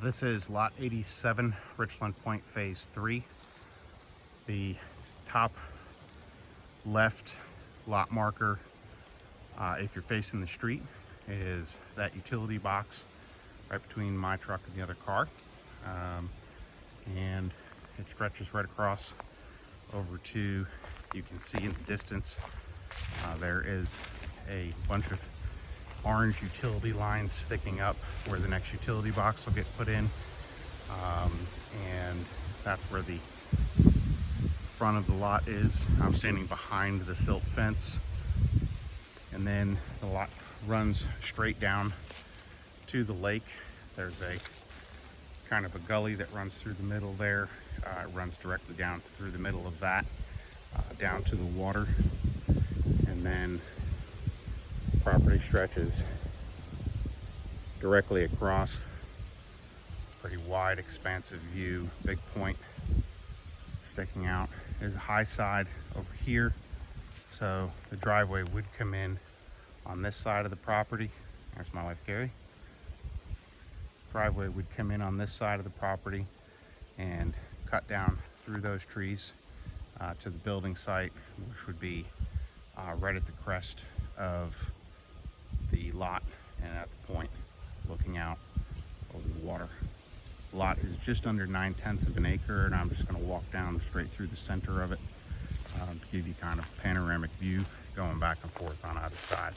This is lot 87, Richland Point Phase 3. The top left lot marker, if you're facing the street, is that utility box right between my truck and the other car. And it stretches right across over to, you can see in the distance, there is a bunch of orange utility lines sticking up where the next utility box will get put in. And that's where the front of the lot is. I'm standing behind the silt fence, and then the lot runs straight down to the lake. There's a kind of a gully that runs through the middle there. It runs directly down through the middle of that, down to the water, and then property stretches directly across. Pretty wide, expansive view. Big point sticking out. There's a high side over here, so the driveway would come in on this side of the property. There's my wife Carrie. Driveway would come in on this side of the property and cut down through those trees to the building site, which would be right at the crest of the lot and at the point looking out over the water. The lot is just under 9/10 of an acre, and I'm just going to walk down straight through the center of it to give you kind of a panoramic view going back and forth on either side.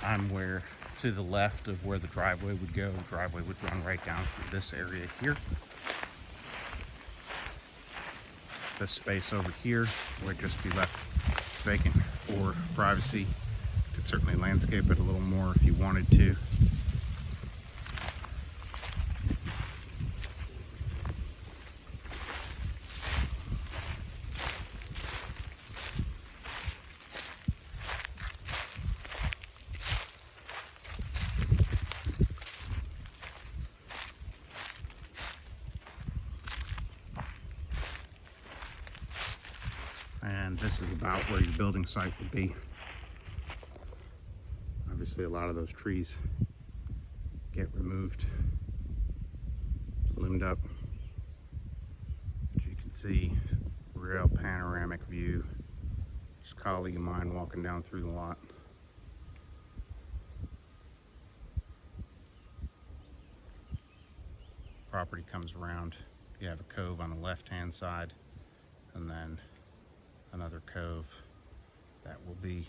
I'm where to the left of where the driveway would go. The driveway would run right down through this area here. This space over here would just be left vacant for privacy. You could certainly landscape it a little more if you wanted to. And this is about where your building site would be. Obviously, a lot of those trees get removed, limbed up. But you can see real panoramic view. Just a colleague of mine walking down through the lot. Property comes around. You have a cove on the left-hand side, and then another cove that will be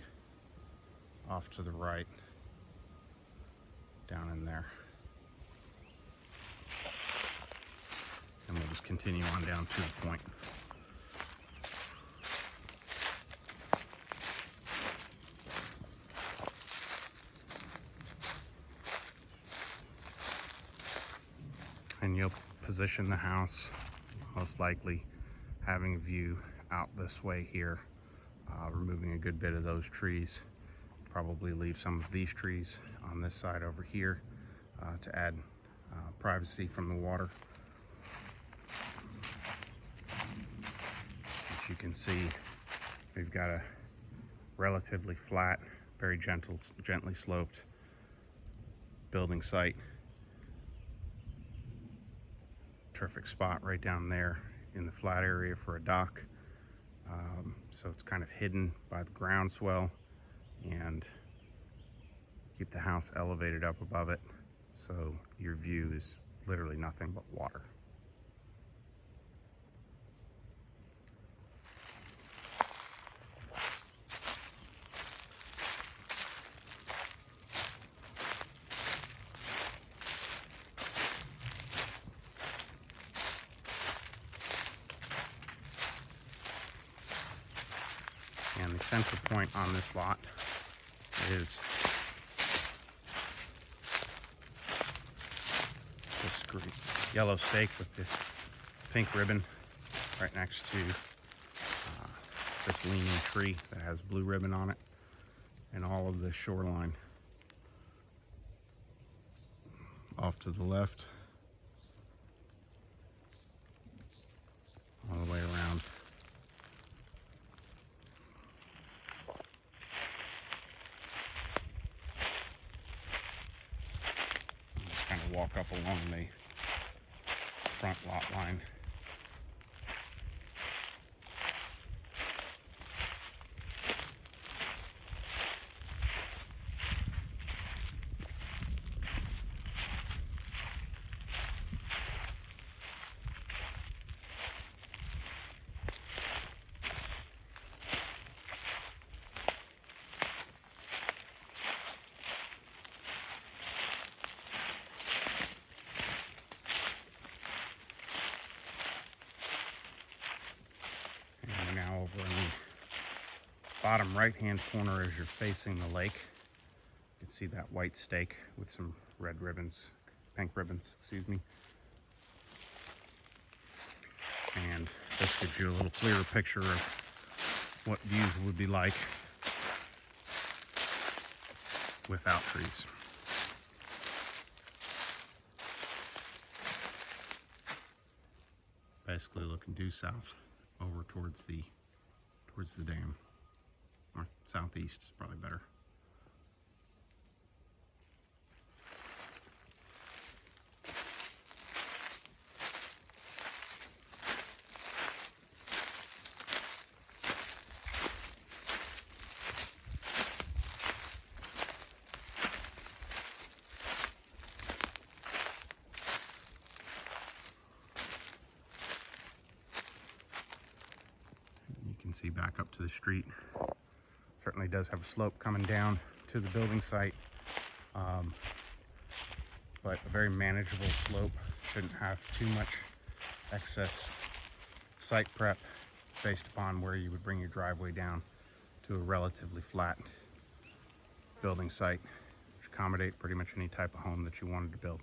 off to the right down in there. And we'll just continue on down to the point. And you'll position the house most likely having a view out this way here, removing a good bit of those trees. Probably leave some of these trees on this side over here to add privacy from the water. As you can see, we've got a relatively flat, very gently sloped building site. Terrific spot right down there in the flat area for a dock. So it's kind of hidden by the groundswell, and keep the house elevated up above it, so your view is literally nothing but water. And the center point on this lot is this yellow stake with the pink ribbon right next to this leaning tree that has blue ribbon on it, and all of the shoreline off to the left, all the way around. walk up along the front lot line. And we're now over in the bottom right-hand corner as you're facing the lake. You can see that white stake with some red ribbons, pink ribbons, excuse me. And this gives you a little clearer picture of what views would be like without trees. Basically looking due south over towards the dam, or southeast is probably better. You can see back up to the street. Certainly does have a slope coming down to the building site, but a very manageable slope. Shouldn't have too much excess site prep based upon where you would bring your driveway down to a relatively flat building site, which accommodate pretty much any type of home that you wanted to build.